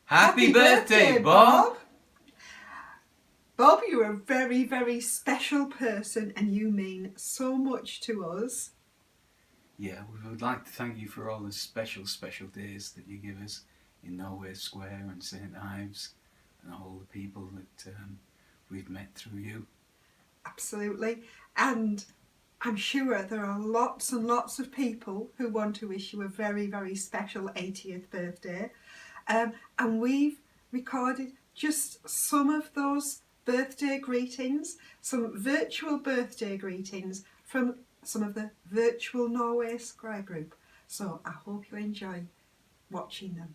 Happy birthday, Bob! Bob, you're a very, very special person and you mean so much to us. Yeah, we would like to thank you for all the special days that you give us in Norway Square and St Ives and all the people that we've met through you. Absolutely. And I'm sure there are lots and lots of people who want to wish you a very, very special 80th birthday. And we've recorded just some of those birthday greetings, some virtual birthday greetings from some of the virtual Norway Square group. So I hope you enjoy watching them.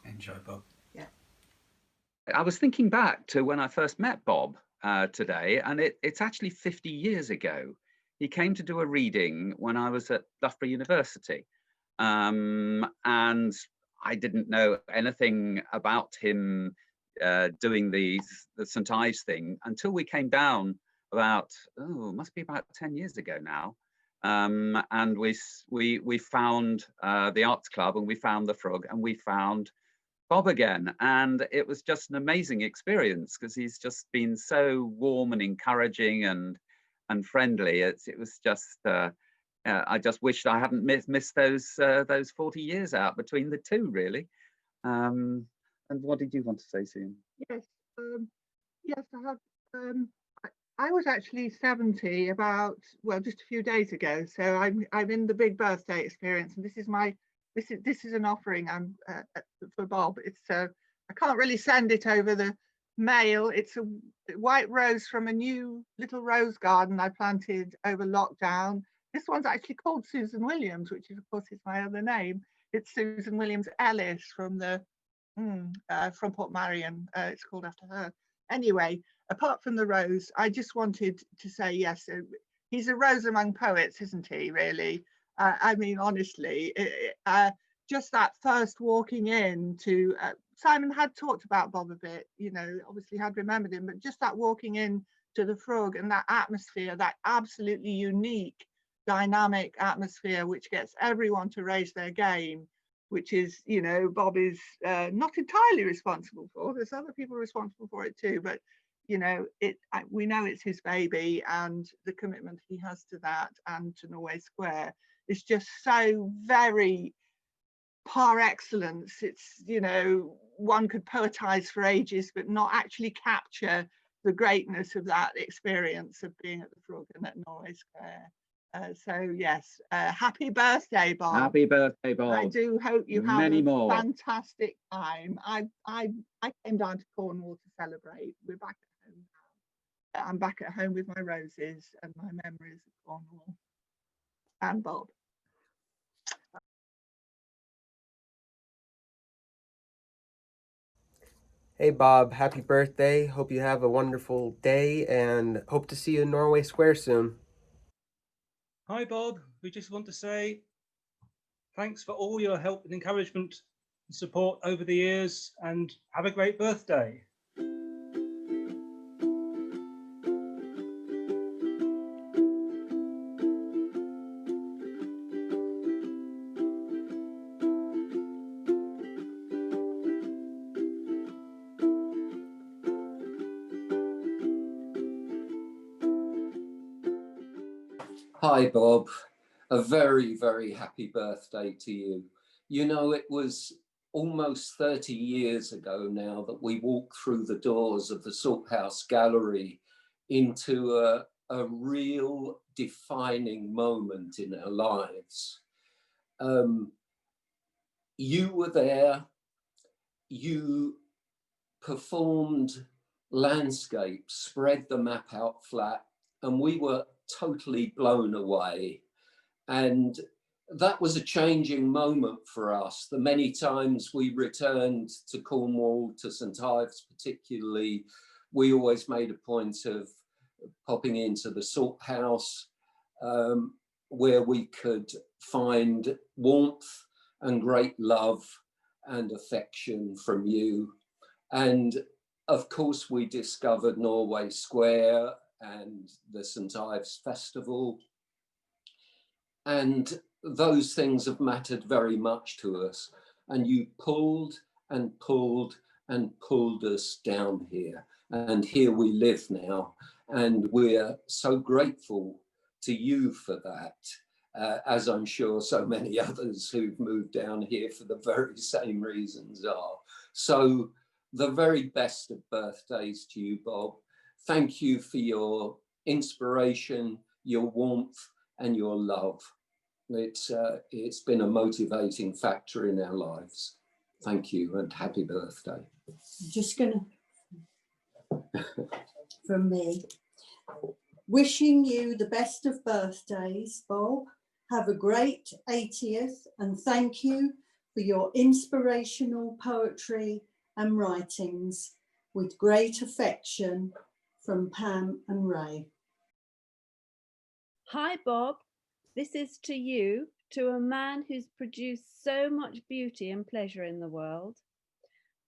Enjoy, Bob. Yeah. I was thinking back to when I first met Bob today, and it's actually 50 years ago. He came to do a reading when I was at Loughborough University, and I didn't know anything about him doing the St Ives thing until we came down about, must be about 10 years ago now. And we found the Arts Club, and we found the Frog, and we found Bob again, and it was just an amazing experience because he's just been so warm and encouraging and friendly. It was just I just wished I hadn't missed those 40 years out between the two, really. And what did you want to say, Susan? Yes, yes, I have. I was actually 70 just a few days ago, so I'm in the big birthday experience, and this is an offering for Bob. It's I can't really send it over the mail. It's a white rose from a new little rose garden I planted over lockdown. This one's actually called Susan Williams, which is, of course, is my other name. It's Susan Williams Ellis from Port Marion. It's called after her. Anyway, apart from the rose, I just wanted to say, yes, he's a rose among poets, isn't he, really? I mean, honestly, just that first walking in to, Simon had talked about Bob a bit, obviously had remembered him, but just that walking in to the Frog and that atmosphere, that absolutely unique, dynamic atmosphere, which gets everyone to raise their game, which is, Bob is not entirely responsible for. There's other people responsible for it too, but we know it's his baby, and the commitment he has to that and to Norway Square is just so very par excellence. It's, one could poetize for ages, but not actually capture the greatness of that experience of being at the Frog and at Norway Square. So yes, happy birthday, Bob. Happy birthday, Bob. I do hope you have many a more fantastic time. I came down to Cornwall to celebrate. We're back at home now. I'm back at home with my roses and my memories of Cornwall and Bob. Hey Bob, happy birthday. Hope you have a wonderful day and hope to see you in Norway Square soon. Hi Bob, we just want to say thanks for all your help and encouragement and support over the years, and have a great birthday. Hi, Bob. A very, very happy birthday to you. It was almost 30 years ago now that we walked through the doors of the Salthouse Gallery into a real defining moment in our lives. You were there, you performed landscapes, spread the map out flat, and we were totally blown away. And that was a changing moment for us. The many times we returned to Cornwall, to St Ives particularly, we always made a point of popping into the Salt House, where we could find warmth and great love and affection from you. And of course, we discovered Norway Square and the St Ives Festival. And those things have mattered very much to us. And you pulled and pulled and pulled us down here. And here we live now. And we're so grateful to you for that, as I'm sure so many others who've moved down here for the very same reasons are. So the very best of birthdays to you, Bob. Thank you for your inspiration, your warmth, and your love. It's been a motivating factor in our lives. Thank you and happy birthday. Just gonna, from me, wishing you the best of birthdays, Bob. Have a great 80th and thank you for your inspirational poetry and writings. With great affection from Pam and Ray. Hi, Bob. This is to you, to a man who's produced so much beauty and pleasure in the world.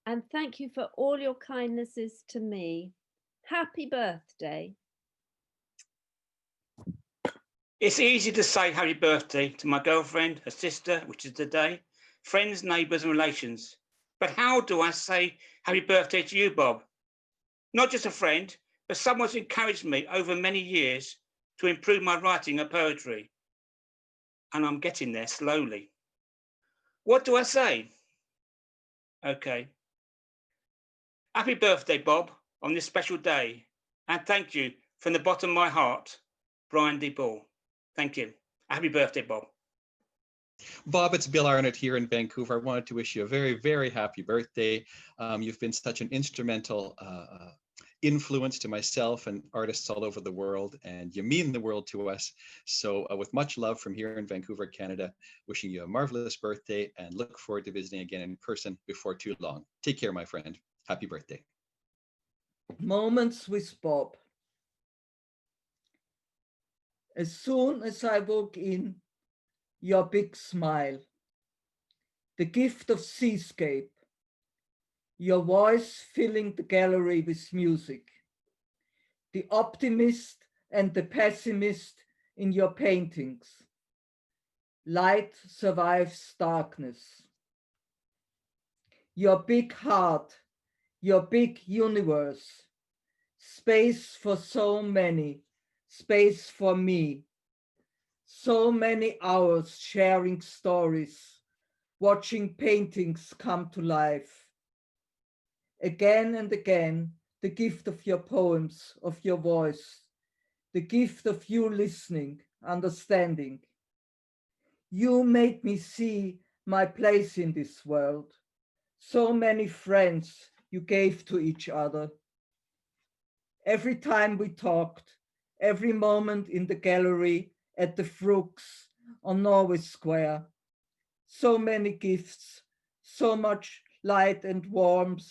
And thank you for all your kindnesses to me. Happy birthday. It's easy to say happy birthday to my girlfriend, her sister, which is today, friends, neighbours and relations. But how do I say happy birthday to you, Bob? Not just a friend, but someone who's encouraged me over many years to improve my writing and poetry. And I'm getting there slowly. What do I say? Okay. Happy birthday, Bob, on this special day. And thank you from the bottom of my heart, Brian D. Ball. Thank you. Happy birthday, Bob. Bob, it's Bill Arnott here in Vancouver. I wanted to wish you a very, very happy birthday. You've been such an instrumental influence to myself and artists all over the world, and you mean the world to us. So with much love from here in Vancouver, Canada, wishing you a marvelous birthday and look forward to visiting again in person before too long. Take care, my friend. Happy birthday. Moments with Bob. As soon as I walk in, your big smile, the gift of seascape, your voice filling the gallery with music, the optimist and the pessimist in your paintings. Light survives darkness. Your big heart, your big universe, space for so many, space for me. So many hours sharing stories, watching paintings come to life. Again and again, the gift of your poems, of your voice, the gift of you listening, understanding. You made me see my place in this world. So many friends you gave to each other. Every time we talked, every moment in the gallery, at the Frooks, on Norway Square. So many gifts, so much light and warmth.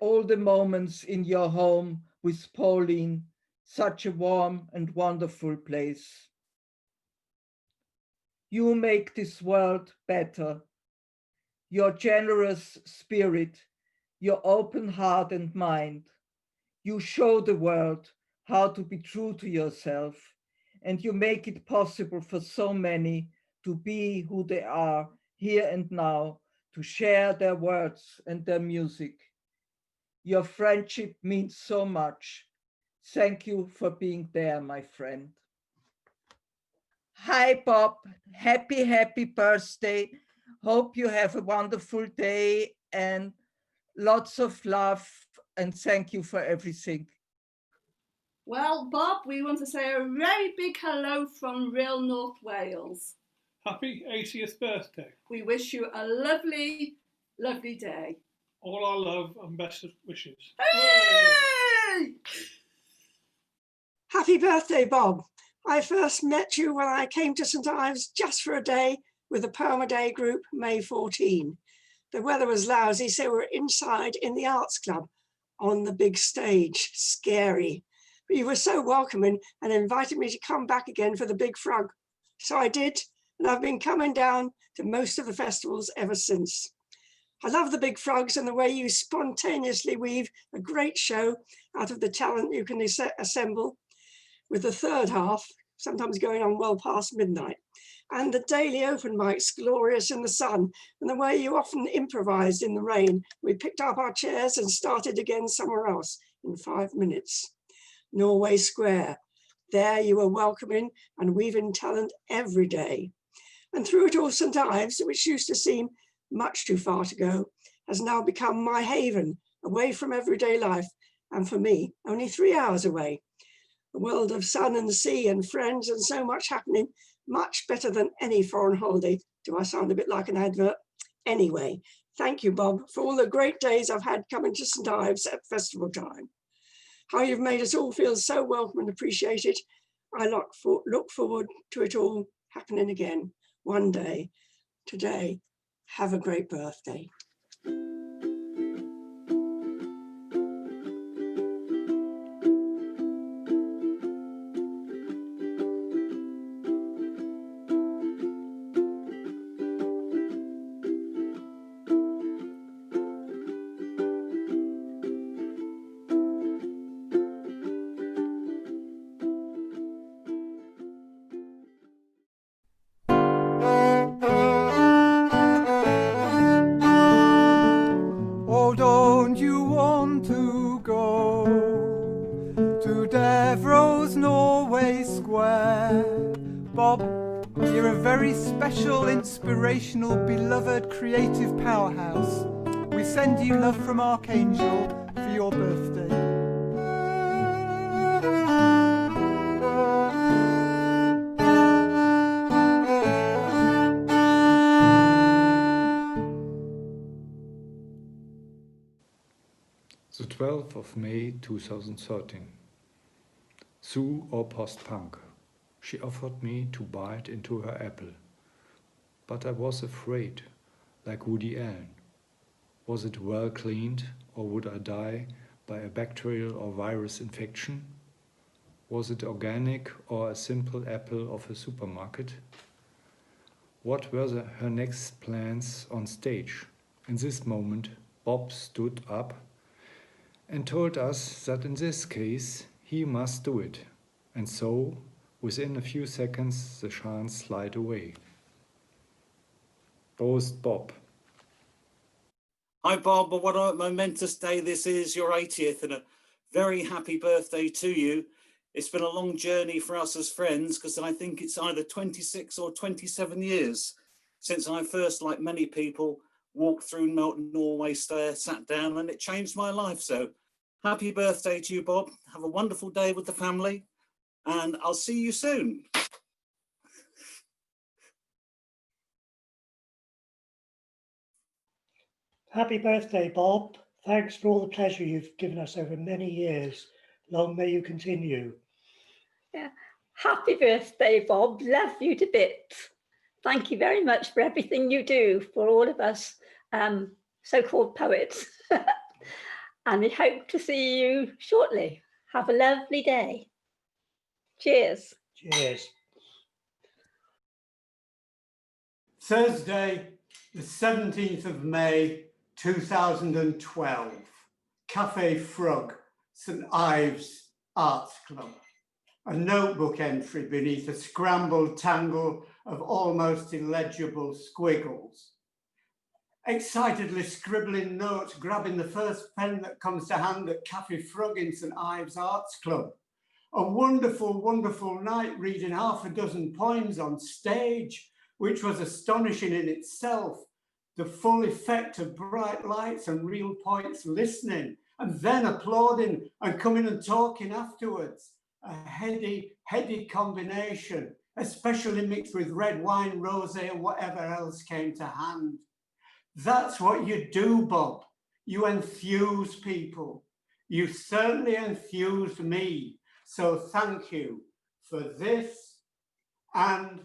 All the moments in your home with Pauline, such a warm and wonderful place. You make this world better. Your generous spirit, your open heart and mind. You show the world how to be true to yourself, and you make it possible for so many to be who they are here and now, to share their words and their music. Your friendship means so much. Thank you for being there, my friend. Hi, Bob. Happy, happy birthday. Hope you have a wonderful day and lots of love, and thank you for everything. Well, Bob, we want to say a very big hello from real North Wales. Happy 80th birthday. We wish you a lovely, lovely day. All our love and best wishes. Hey! Happy birthday, Bob. I first met you when I came to St Ives just for a day with the Poem a Day group, May 14. The weather was lousy, so we were inside in the Arts Club on the big stage. Scary. But you were so welcoming and invited me to come back again for the Big Frog. So I did, and I've been coming down to most of the festivals ever since. I love the Big Frogs and the way you spontaneously weave a great show out of the talent you can assemble, with the third half sometimes going on well past midnight. And the daily open mics, glorious in the sun, and the way you often improvised in the rain. We picked up our chairs and started again somewhere else in 5 minutes. Norway Square, there you were welcoming and weaving talent every day. And through it all, St Ives, which used to seem much too far to go, has now become my haven, away from everyday life, and for me, only 3 hours away. A world of sun and sea and friends and so much happening, much better than any foreign holiday. Do I sound a bit like an advert? Anyway, thank you, Bob, for all the great days I've had coming to St Ives at festival time. How you've made us all feel so welcome and appreciated. I look forward to it all happening again one day. Today, have a great birthday. Oh, don't you want to go to Devro's Norway Square? Bob, you're a very special, inspirational, beloved, creative powerhouse. We send you love from Archangel for your birthday. The 12th of May 2013. Sue or post-punk. She offered me to bite into her apple. But I was afraid, like Woody Allen. Was it well cleaned, or would I die by a bacterial or virus infection? Was it organic or a simple apple of a supermarket? What were her next plans on stage? In this moment, Bob stood up and told us that in this case he must do it. And so, within a few seconds, the chance slid away. Prost, Bob. Hi, Bob. What a momentous day this is, your 80th, and a very happy birthday to you. It's been a long journey for us as friends, because I think it's either 26 or 27 years since I first, like many people, walked through Norway Square, sat down, and it changed my life. So happy birthday to you, Bob. Have a wonderful day with the family, and I'll see you soon. Happy birthday, Bob. Thanks for all the pleasure you've given us over many years. Long may you continue. Yeah. Happy birthday, Bob. Love you to bits. Thank you very much for everything you do for all of us so-called poets. And we hope to see you shortly. Have a lovely day. Cheers. Cheers. Thursday, the 17th of May, 2012. Cafe Frog, St Ives Arts Club. A notebook entry beneath a scrambled tangle of almost illegible squiggles. Excitedly scribbling notes, grabbing the first pen that comes to hand at Cafe Frog in St Ives Arts Club. A wonderful, wonderful night reading half a dozen poems on stage, which was astonishing in itself. The full effect of bright lights and real poets listening, and then applauding and coming and talking afterwards. A heady combination, especially mixed with red wine, rosé, and whatever else came to hand. That's what you do, Bob. You enthuse people. You certainly enthused me. So thank you for this and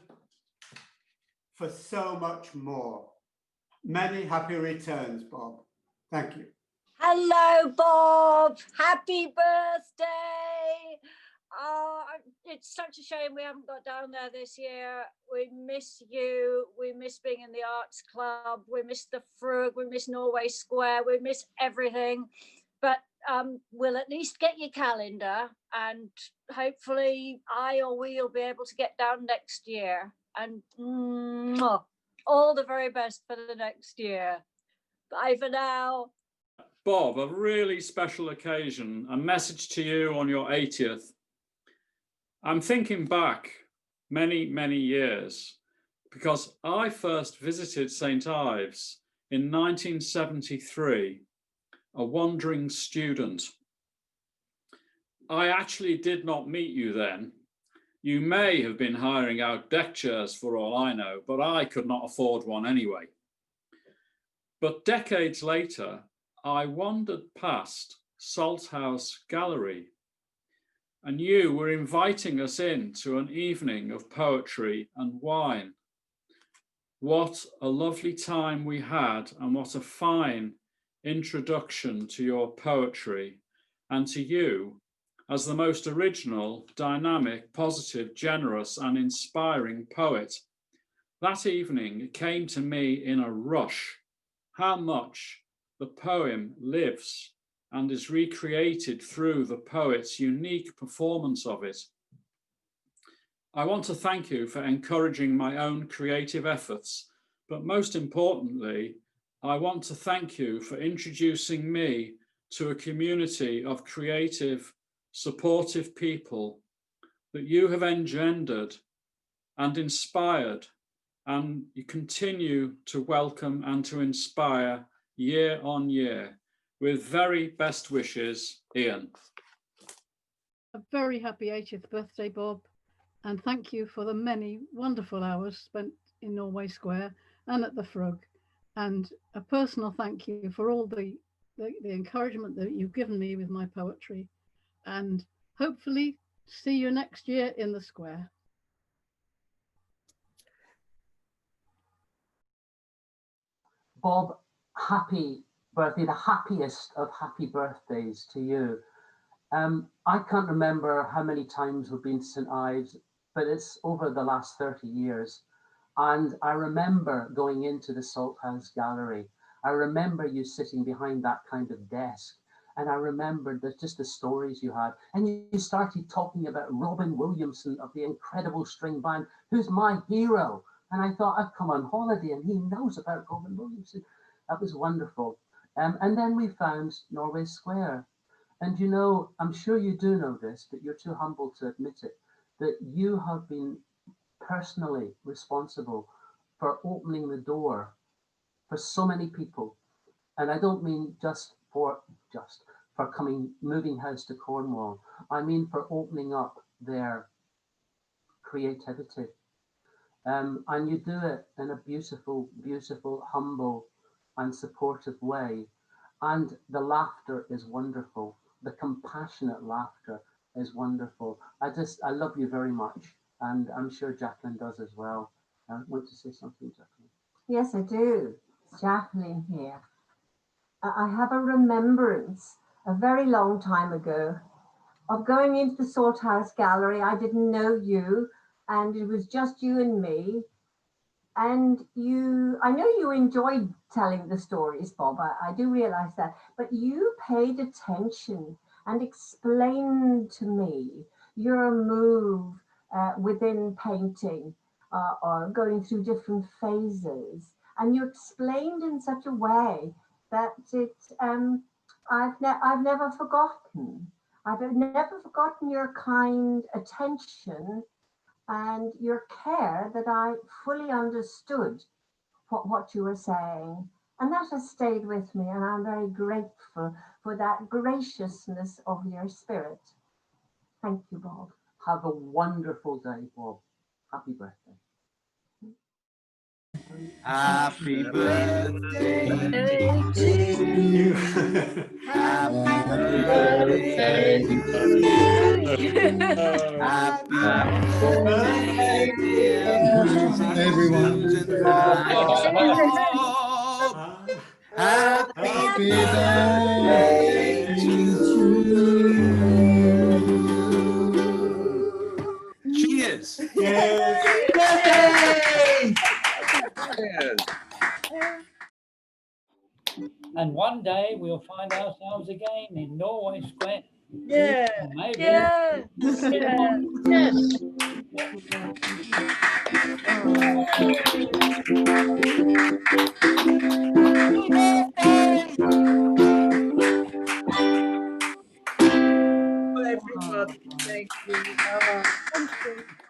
for so much more. Many happy returns, Bob. Thank you. Hello, Bob. Happy birthday. It's such a shame we haven't got down there this year. We miss you. We miss being in the arts club. We miss the Frug. We miss Norway Square. We miss everything. but we'll at least get your calendar, and hopefully I or we will be able to get down next year. And all the very best for the next year. Bye for now. Bob, a really special occasion, a message to you on your 80th. I'm thinking back many, many years, because I first visited St. Ives in 1973, a wandering student. I actually did not meet you then. You may have been hiring out deck chairs for all I know, but I could not afford one anyway. But decades later, I wandered past Salthouse Gallery, and you were inviting us in to an evening of poetry and wine. What a lovely time we had, and what a fine introduction to your poetry and to you as the most original, dynamic, positive, generous, and inspiring poet. That evening, it came to me in a rush how much the poem lives and is recreated through the poet's unique performance of it. I want to thank you for encouraging my own creative efforts, but most importantly, I want to thank you for introducing me to a community of creative, supportive people that you have engendered and inspired, and you continue to welcome and to inspire year on year. With very best wishes, Ian. A very happy 80th birthday, Bob, and thank you for the many wonderful hours spent in Norway Square and at the Frog, and a personal thank you for all the encouragement that you've given me with my poetry, and hopefully see you next year in the square. Bob, happy birthday, the happiest of happy birthdays to you. I can't remember how many times we've been to St. Ives, but it's over the last 30 years. And I remember going into the Salthouse Gallery. I remember you sitting behind that kind of desk. And I remember just the stories you had. And you started talking about Robin Williamson of the incredible string band, who's my hero. And I thought, I've come on holiday and he knows about Robin Williamson. That was wonderful. And then we found Norway Square. And you know, I'm sure you do know this, but you're too humble to admit it, that you have been personally responsible for opening the door for so many people. And I don't mean just for moving house to Cornwall. I mean for opening up their creativity. And you do it in a beautiful, beautiful, humble and supportive way. And the laughter is wonderful. The compassionate laughter is wonderful. I love you very much. And I'm sure Jacqueline does as well. I want to say something, Jacqueline. Yes, I do. It's Jacqueline here. I have a remembrance a very long time ago of going into the Salthouse Gallery. I didn't know you, and it was just you and me. And I know you enjoyed telling the stories, Bob, I do realize that, but you paid attention and explained to me your move within painting or going through different phases. And you explained in such a way that I've never forgotten. I've never forgotten your kind attention and your care, that I fully understood what you were saying. And that has stayed with me, and I'm very grateful for that graciousness of your spirit. Thank you, Bob. Have a wonderful day, Bob. Happy birthday. Happy birthday to you. Happy birthday to you. Happy birthday, dear everyone. Happy birthday to you. Cheers. Birthday! Cheers. And one day we'll find ourselves again in Norway Square. Yeah. Maybe. Yeah. Yeah. Yes. Everybody, thank you. Thank you.